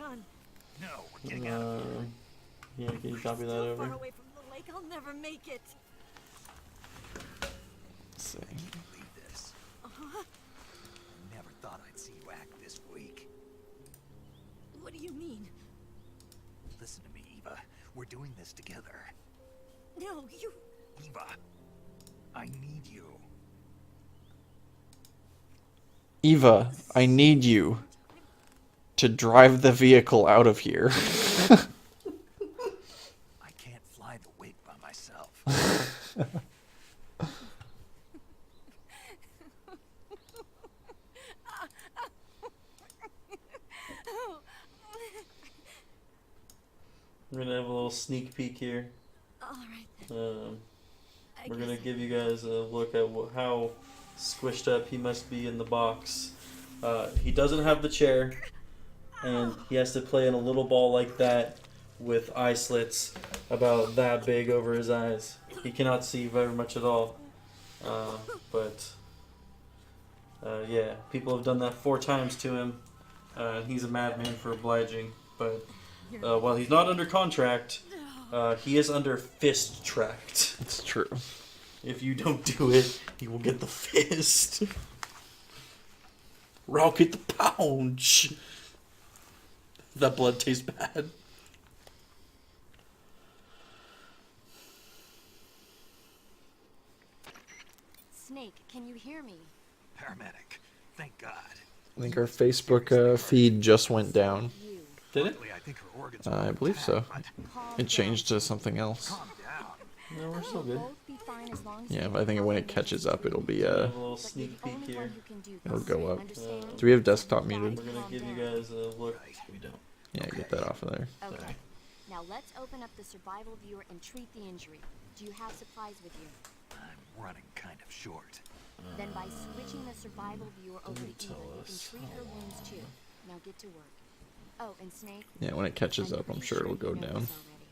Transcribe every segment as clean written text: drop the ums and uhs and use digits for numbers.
run. No, we're getting out of here. Yeah, can you copy that Too over? far away from the lake, I'll never make it. Let's see. I can't believe this. Never thought I'd see you act this weak. What do you mean? Listen to me, Eva. We're doing this together. No, you... Eva, I need you. Eva, I need you to drive the vehicle out of here. I can't fly the wig by myself. We're gonna have a little sneak peek here. All right. We're gonna give you guys a look at how squished up he must be in the box. He doesn't have the chair, and he has to play in a little ball like that with eye slits about that big over his eyes. He cannot see very much at all. Yeah, people have done that 4 times to him. He's a madman for obliging, but while he's not under contract, he is under fist tract. It's true. If you don't do it, he will get the fist. Rocket the punch. That blood tastes bad. Snake, can you hear me? Paramedic, thank God. I think our Facebook feed just went down. You. Did it? Luckily, I think her organs I are believe so. intact, Calm It changed down. to something else. but calm down. No, we're still We'll good. both be fine as long as Yeah, you but I think when it follow catches me. up, it'll be Have a little But you're sneak the peek only here. one who can do It'll this, go up. understand? Do we have desktop muted? We're gonna give you guys a look. We don't. Yeah, get that off of there. Okay. Now let's open up the survival viewer and treat the injury. Do you have supplies with you? I'm running kind of short. Then by switching the survival viewer over to Didn't Eva, tell you can us. treat her wounds too. Now get to work. Oh, and Snake. Yeah, when it catches up, I'm pretty sure it'll you go know down. this already,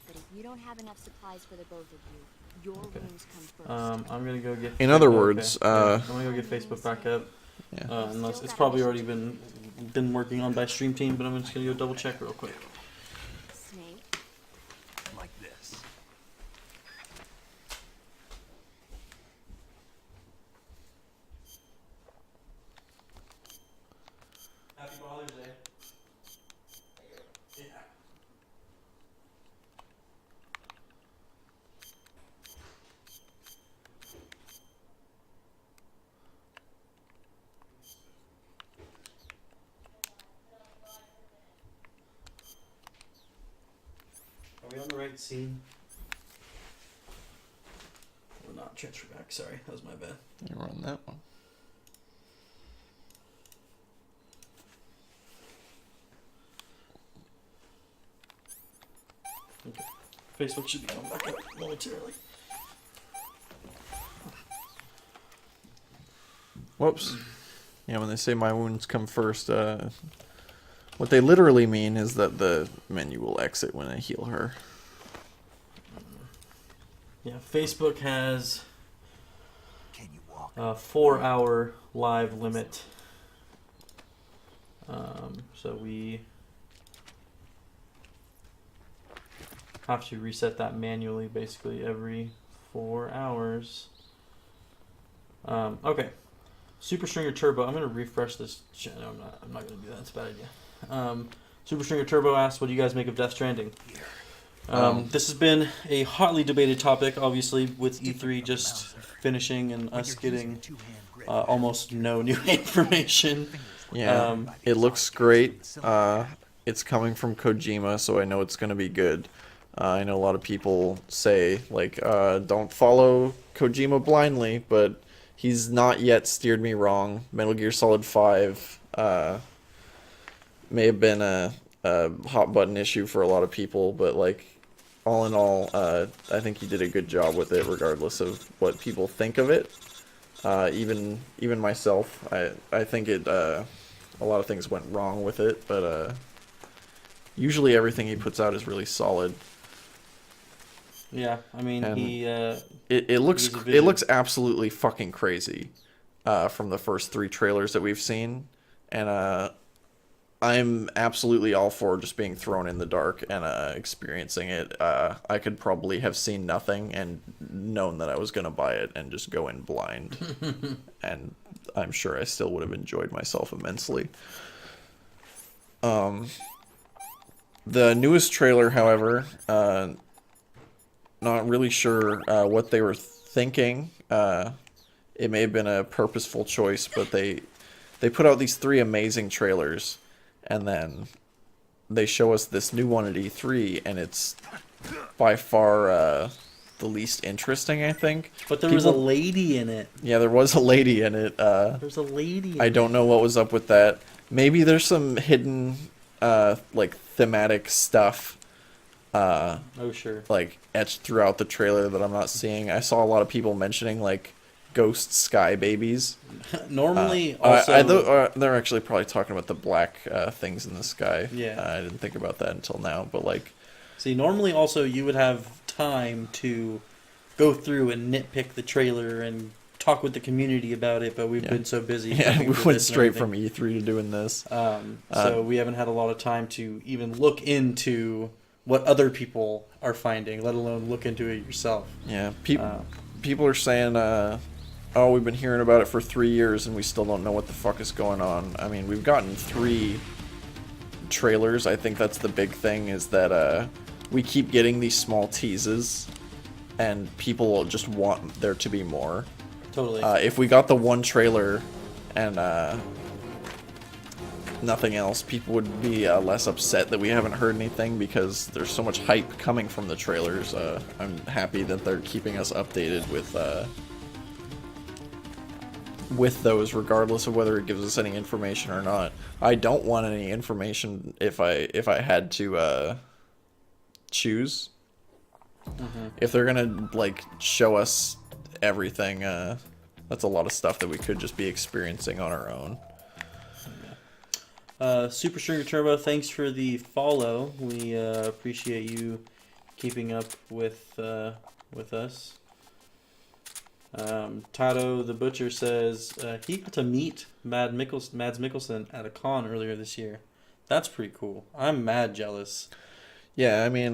but if you don't have enough supplies for the both of you, your wounds come first. I'm gonna go get. In other okay. words, Yeah, I'm gonna go get Facebook back up. Yeah. Unless it's probably already been working on by Stream Team, but I'm just gonna go double check real quick. Snake. Like this. Happy Father's Day. Yeah. Are we on the right scene? We're not. Transfer back. Sorry, that was my bad. You run that one. Okay. Facebook should be going back up momentarily. Whoops. Yeah, when they say my wounds come first, what they literally mean is that the menu will exit when I heal her. Yeah, Facebook has Can you walk? a 4-hour live limit. So we have to reset that manually basically every 4 hours. Okay. Super Stringer Turbo. I'm gonna refresh this. No, I'm not gonna do that. It's a bad idea. Super Stringer Turbo asks, "What do you guys make of Death Stranding?" This has been a hotly debated topic, obviously, with E3 just finishing and us getting almost no new information. Yeah, it looks great. It's coming from Kojima, so I know it's going to be good. I know a lot of people say, like, don't follow Kojima blindly, but he's not yet steered me wrong. Metal Gear Solid 5 may have been a hot button issue for a lot of people, but, like, all in all, I think he did a good job with it, regardless of what people think of it. Even myself, I think it a lot of things went wrong with it, but usually everything he puts out is really solid. Yeah, I mean, And he it looks He's a vision. it looks absolutely fucking crazy from the first 3 trailers that we've seen, and I'm absolutely all for just being thrown in the dark and experiencing it. I could probably have seen nothing and known that I was going to buy it and just go in blind. And I'm sure I still would have enjoyed myself immensely. The newest trailer, however, not really sure what they were thinking. It may have been a purposeful choice, but they put out these 3 amazing trailers, and then they show us this new one at E3, and it's by far the least interesting, I think. But there was a lady in it. Yeah, there was a lady in it. There's a lady. I don't know what was up with that. Maybe there's some hidden, like, thematic stuff, Oh, sure. like, etched throughout the trailer that I'm not seeing. I saw a lot of people mentioning, like, ghost sky babies. Normally, also... they're actually probably talking about the black things in the sky. Yeah. I didn't think about that until now, but, like... See, normally also you would have time to go through and nitpick the trailer and talk with the community about it, but we've been so busy. Yeah, we went straight from E3 to doing this. So we haven't had a lot of time to even look into what other people are finding, let alone look into it yourself. Yeah, people are saying, oh, we've been hearing about it for 3 years and we still don't know what the fuck is going on. I mean, we've gotten 3 trailers. I think that's the big thing, is that we keep getting these small teases and people just want there to be more. Totally. If we got the one trailer and nothing else, people would be less upset that we haven't heard anything, because there's so much hype coming from the trailers. I'm happy that they're keeping us updated with those, regardless of whether it gives us any information or not. I don't want any information if I had to choose. Mm-hmm. If they're gonna like show us everything, that's a lot of stuff that we could just be experiencing on our own. Super Stringer Turbo, thanks for the follow. We appreciate you keeping up with us. Tato the Butcher says he got to meet Mads Mikkelsen at a con earlier this year. That's pretty cool. I'm mad jealous. Yeah, I mean,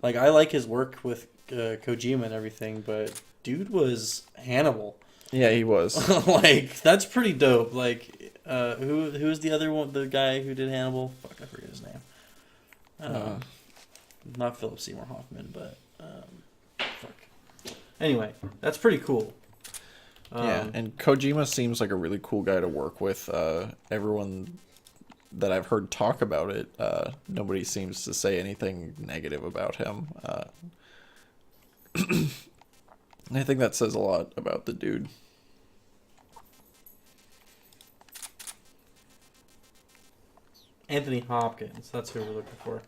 like, I like his work with Kojima and everything, but dude was Hannibal. Yeah, he was. Like, that's pretty dope. Like, who's the other one? The guy who did Hannibal? Fuck, I forget his name. Not Philip Seymour Hoffman, but fuck. Anyway, that's pretty cool. Yeah, and Kojima seems like a really cool guy to work with. Everyone that I've heard talk about it, nobody seems to say anything negative about him. I think that says a lot about the dude. Anthony Hopkins, that's who we're looking for.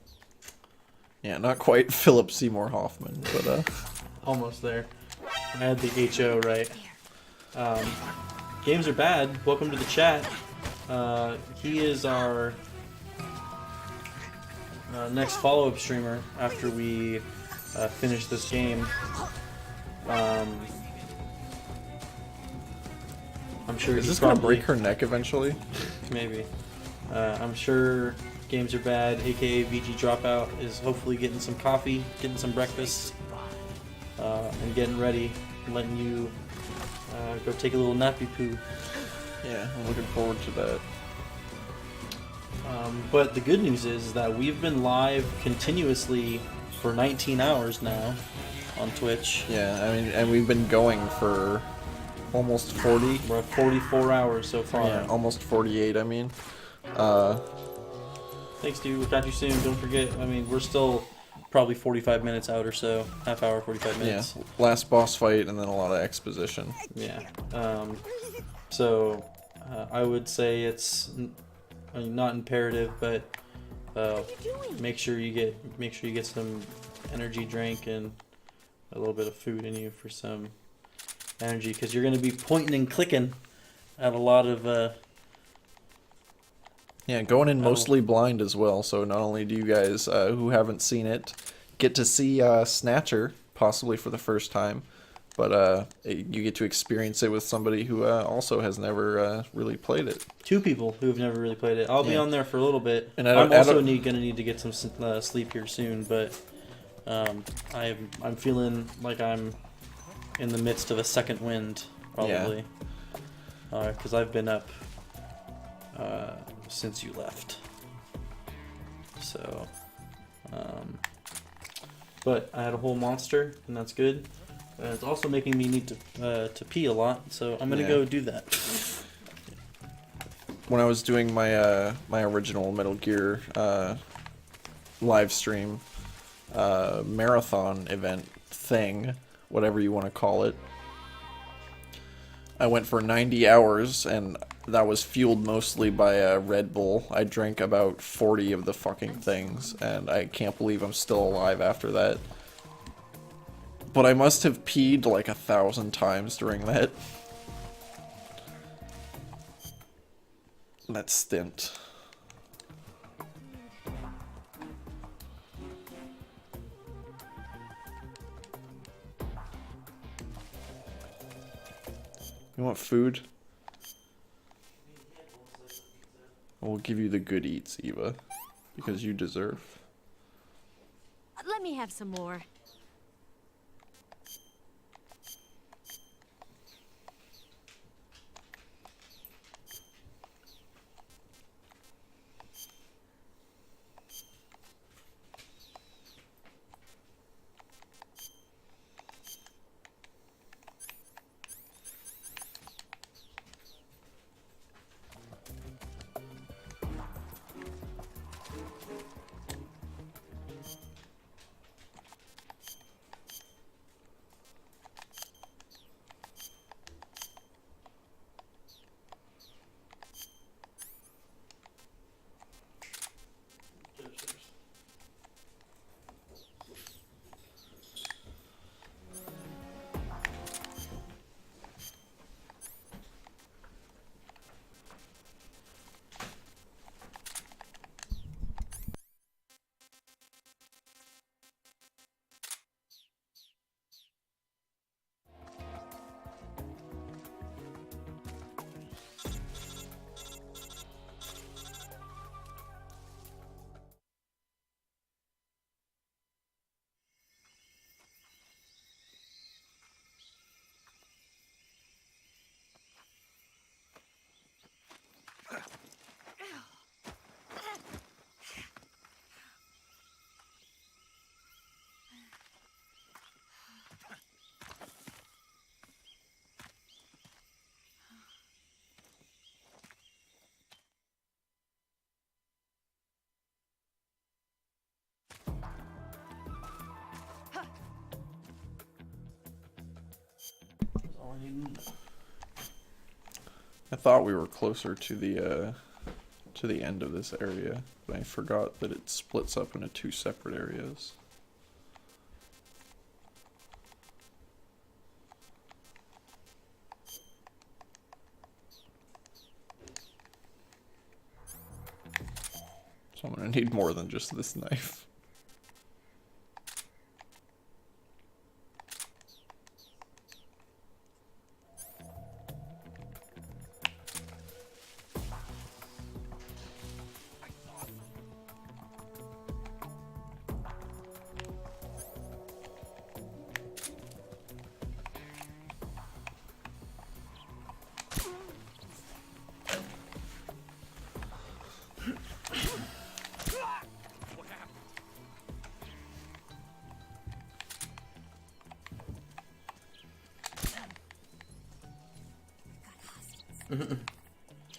Yeah, not quite Philip Seymour Hoffman, but Almost there. I had the HO right. Games are bad. Welcome to the chat. He is our next follow-up streamer after we finish this game. I'm sure. Is this gonna break her neck eventually? Maybe. I'm sure Games Are Bad, aka VG Dropout, is hopefully getting some coffee, getting some breakfast, and getting ready, and letting you go take a little nappy poo. Yeah, I'm looking forward to that. But the good news is that we've been live continuously for 19 hours now on Twitch. Yeah, I mean, and we've been going for almost 40. We're at 44 hours so far. Yeah, almost 48, I mean. Thanks, dude. We'll catch you soon. Don't forget, I mean, we're still probably 45 minutes out or so. Half hour, 45 minutes. Yeah, last boss fight and then a lot of exposition. Yeah. So I would say it's not imperative, but make sure you get some energy drink and a little bit of food in you for some energy, because you're going to be pointing and clicking at a lot of yeah, going in mostly blind as well, so not only do you guys who haven't seen it get to see Snatcher possibly for the first time, but you get to experience it with somebody who also has never really played it. 2 people who have never really played it. I'll be Yeah. on there for a little bit. And I'm also gonna need to get some sleep here soon, but I'm feeling like I'm in the midst of a second wind, probably, because I've been up since you left. So, but I had a whole monster, and that's good. It's also making me need to pee a lot, so I'm gonna go do that. When I was doing my my original Metal Gear live stream marathon event thing, whatever you want to call it, I went for 90 hours, and that was fueled mostly by a Red Bull. I drank about 40 of the fucking things, and I can't believe I'm still alive after that. But I must have peed like 1,000 times during that stint. You want food? We'll give you the good eats, Eva, because you deserve. Let me have some more. I thought we were closer to the end of this area, but I forgot that it splits up into 2 separate areas. So I'm gonna need more than just this knife.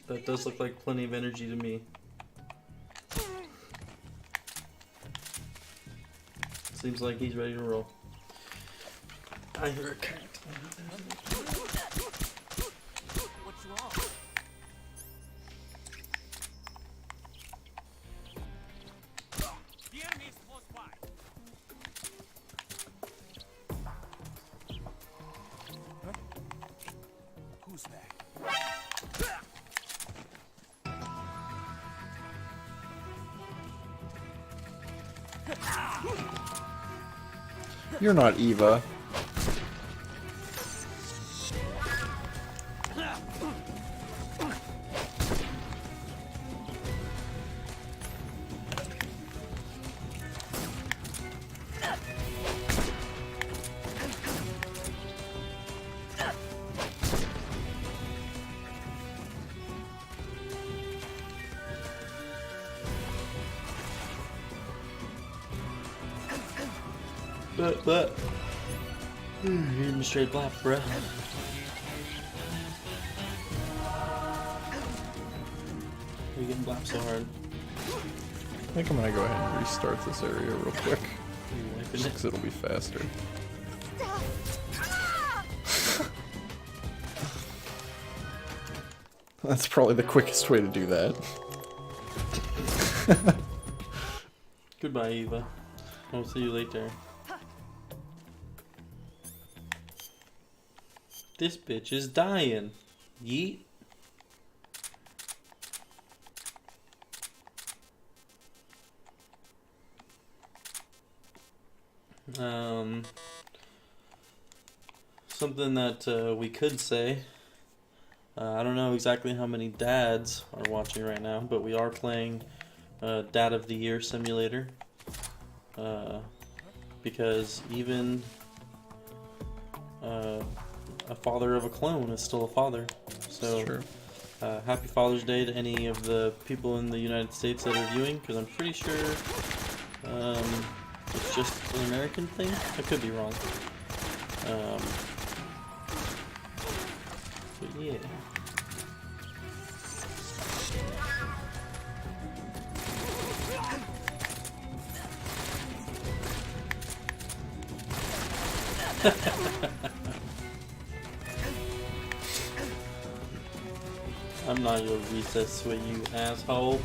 That does look like plenty of energy to me. Seems like he's ready to roll. I hear a cat. What's wrong? The enemy is close by. Huh? Who's that? You're not Eva. But. Eating straight blap, bruh. Are you getting blapped so hard? I think I'm gonna go ahead and restart this area real quick. You wiping Just it? 'cause it'll be faster. That's probably the quickest way to do that. Goodbye, Eva. I'll see you later. This bitch is dying. Yeet. Something that we could say. I don't know exactly how many dads are watching right now, but we are playing Dad of the Year Simulator. Because even a father of a clone is still a father. So, It's true. happy Father's Day to any of the people in the United States that are viewing, because I'm pretty sure it's just an American thing. I could be wrong. But yeah. I'm not your recess sweat, you asshole.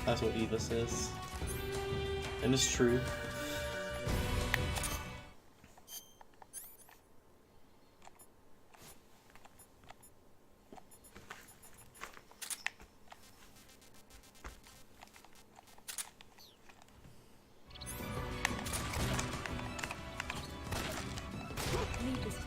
That's what Eva says. And it's true. Leave this to me.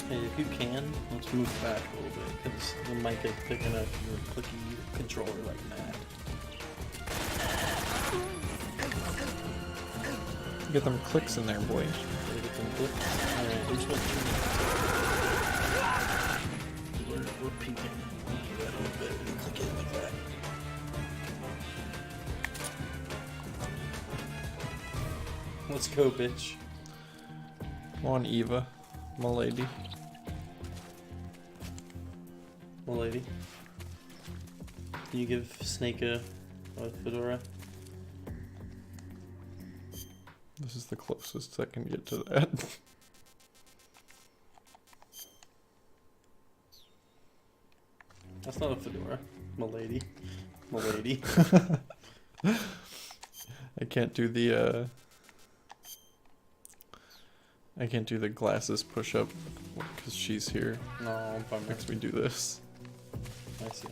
Hey, if you can, let's move back a little bit, because the mic is picking up your clicky controller like mad. Get them clicks in there, boy. Alright, which one? We're peeking. That a little bit. Click it like that. Let's go, bitch. Come on, Eva, my lady. Well, lady. Can you give Snake a fedora? This is the closest I can get to that. That's not a fedora. My lady. My lady. I can't do the I can't do the glasses push up because she's here. No, bummer. Makes me do this. I see.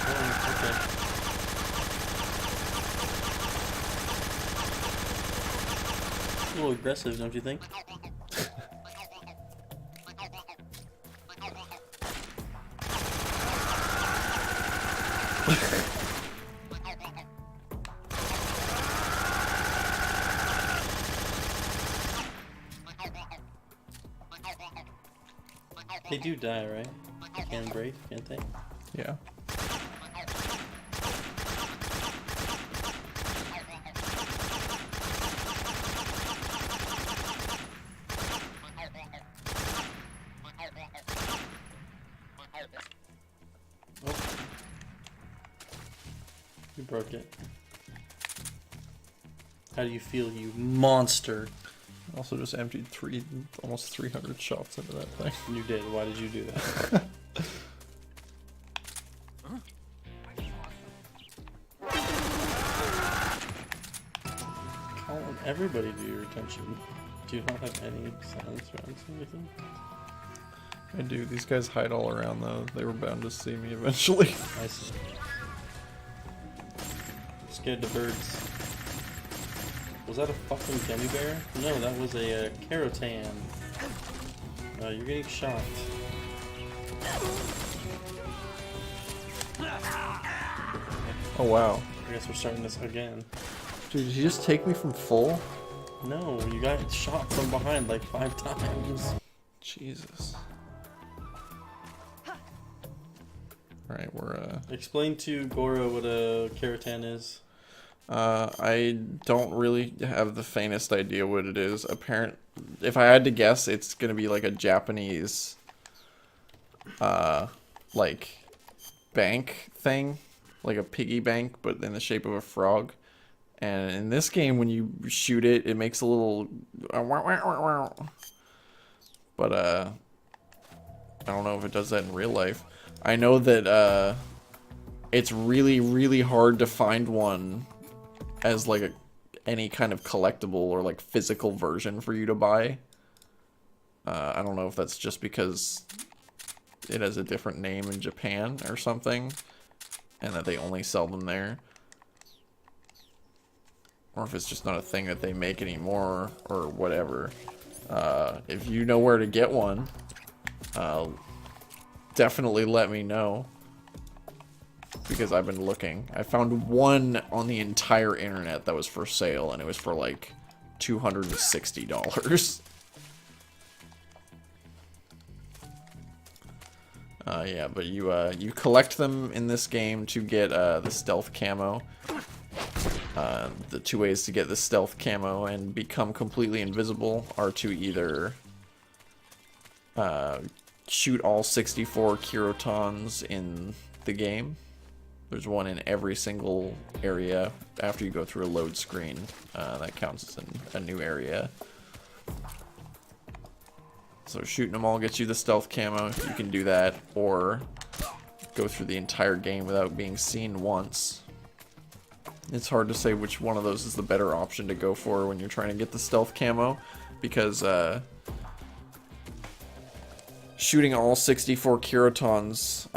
Oh, okay. A little aggressive, don't you think? They do die, right? They can break, can't they? Yeah. Oh. You broke it. How do you feel, you monster? Also just emptied almost 300 shots into that thing. You did. Why did you do that? Call on everybody to your attention. Do you not have any silence rounds or anything? I do. These guys hide all around though. They were bound to see me eventually. I see. Scared the birds. Was that a fucking gummy bear? No, that was a Carotan. You're getting shot. Oh wow. I guess we're starting this again. Dude, did you just take me from full? No, you got shot from behind like 5 times. Jesus. Alright, we're Explain to Goro what a Keratin is. I don't really have the faintest idea what it is. If I had to guess, it's gonna be like a Japanese like bank thing. Like a piggy bank, but in the shape of a frog. And in this game, when you shoot it, it makes a little... But, I don't know if it does that in real life. I know that, it's really, really hard to find one as, like, any kind of collectible or, like, physical version for you to buy. I don't know if that's just because it has a different name in Japan or something. And that they only sell them there. Or if it's just not a thing that they make anymore, or whatever. If you know where to get one, definitely let me know. Because I've been looking. I found one on the entire internet that was for sale, and it was for like $260. Yeah, but you collect them in this game to get the stealth camo. The 2 ways to get the stealth camo and become completely invisible are to either shoot all 64 Kirotans in the game. There's one in every single area after you go through a load screen. That counts as a new area. So shooting them all gets you the stealth camo. You can do that, or go through the entire game without being seen once. It's hard to say which one of those is the better option to go for when you're trying to get the stealth camo, because shooting all 64 Kirotans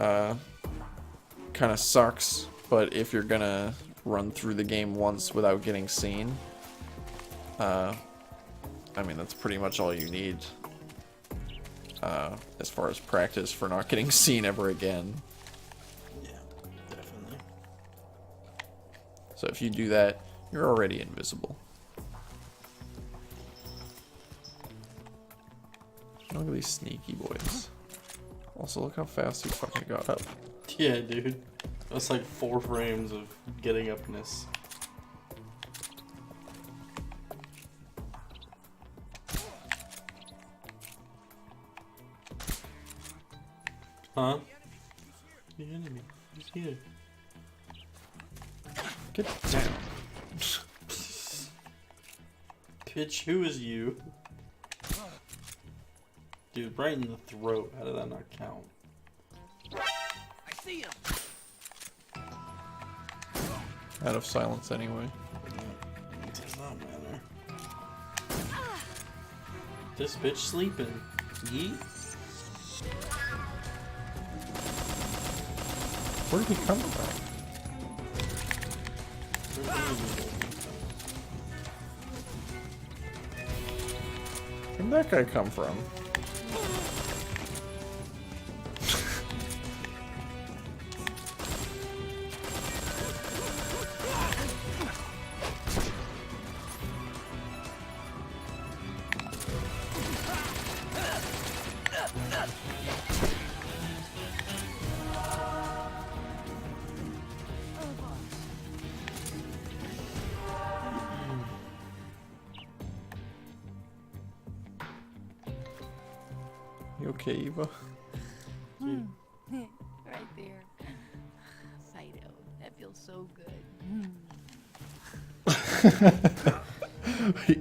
kind of sucks, but if you're gonna run through the game once without getting seen, I mean, that's pretty much all you need. As far as practice for not getting seen ever again. Yeah, definitely. So if you do that, you're already invisible. Look at these sneaky boys. Also, look how fast he fucking got up. Yeah, dude. That's like 4 frames of getting upness. Huh? The enemy. He's here. Get down. Pitch, who is you? Dude, right in the throat. How did that not count? I see him. Out of silence anyway. It does not matter. This bitch sleeping. Yeet. Where did he come from? Where'd that guy come from? You okay, Eva? Right there. Fido, that feels so good.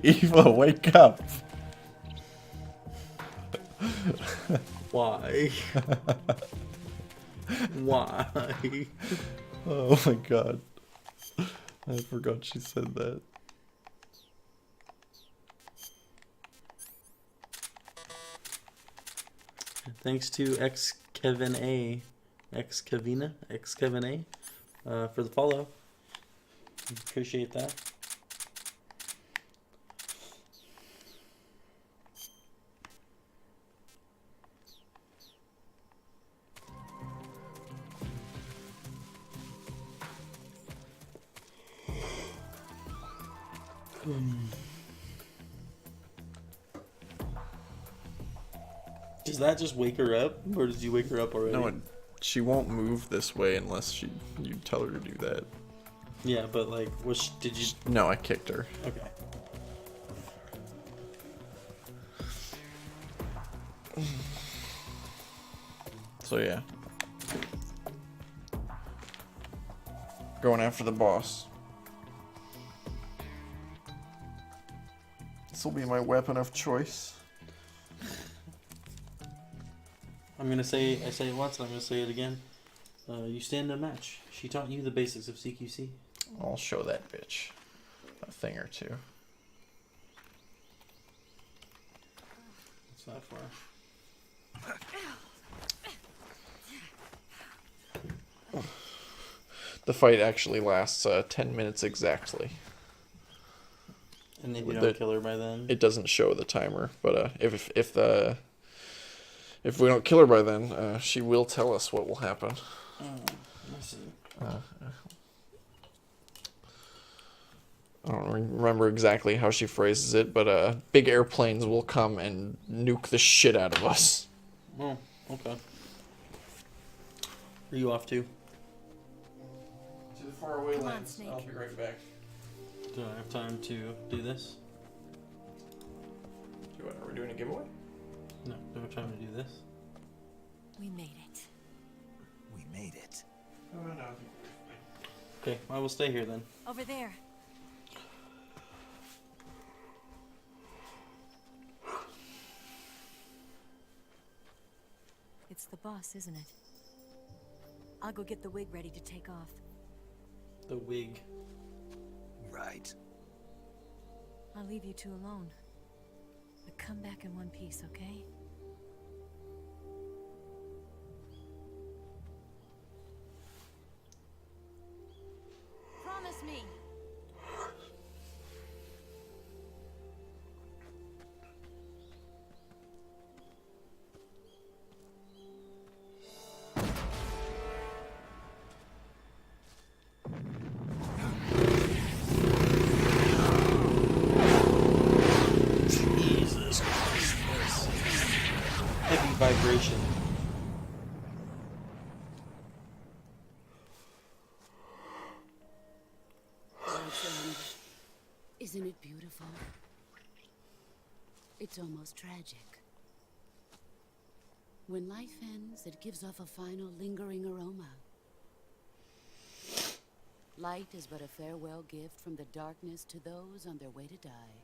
Eva, wake up! Why? Why? Oh my god. I forgot she said that. Thanks to Kevin A, Kevin A, for the follow. Appreciate that. Does that just wake her up, or does you wake her up already? No, she won't move this way unless you tell her to do that. Yeah, but like, did you? No, I kicked her. Okay. So yeah. Going after the boss. This will be my weapon of choice. I'm gonna say I say it once, and I'm gonna say it again. You stand a match. She taught you the basics of CQC. I'll show that bitch a thing or two. What's that for? The fight actually lasts 10 minutes exactly. And if you With don't it- kill her by then, It doesn't show the timer, but if we don't kill her by then, she will tell us what will happen. let's see. I don't remember exactly how she phrases it, but big airplanes will come and nuke the shit out of us. Oh, okay. Are you off too? To the faraway Come on, lands. Snake. I'll be right back. Do I have time to do this? Are we doing a giveaway? No, do I have time to do this? We made it. We made it. Oh, no. Okay, I will stay here then. Over there. It's the boss, isn't it? I'll go get the wig ready to take off. The wig. Right. I'll leave you two alone. But come back in one piece, okay? Promise me. Jesus Christ. Heavy vibration. My friend, isn't it beautiful? It's almost tragic. When life ends, it gives off a final lingering aroma. Light is but a farewell gift from the darkness to those on their way to die.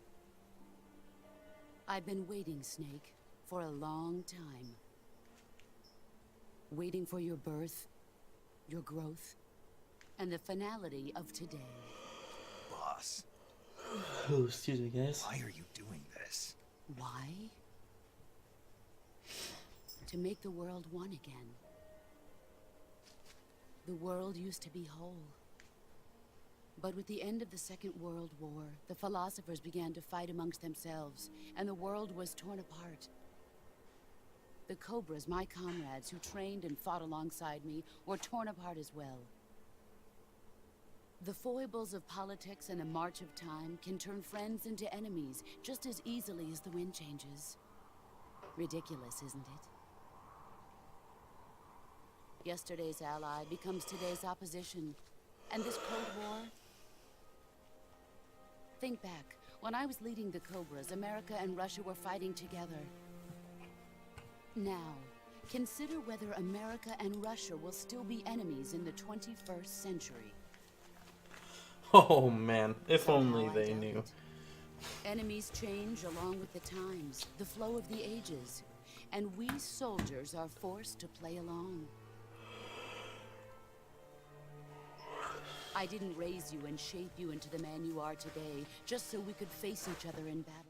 I've been waiting, Snake, for a long time. Waiting for your birth, your growth, and the finality of today. Boss, Oh, excuse me, guys. why are you doing this? Why? To make the world one again. The world used to be whole. But with the end of the Second World War, the philosophers began to fight amongst themselves, and the world was torn apart. The Cobras, my comrades who trained and fought alongside me, were torn apart as well. The foibles of politics and the march of time can turn friends into enemies just as easily as the wind changes. Ridiculous, isn't it? Yesterday's ally becomes today's opposition. And this Cold War? Think back. When I was leading the Cobras, America and Russia were fighting together. Now, consider whether America and Russia will still be enemies in the 21st century. Oh man, if Somehow only I they doubt knew. it. Enemies change along with the times, the flow of the ages, and we soldiers are forced to play along. I didn't raise you and shape you into the man you are today, just so we could face each other in battle.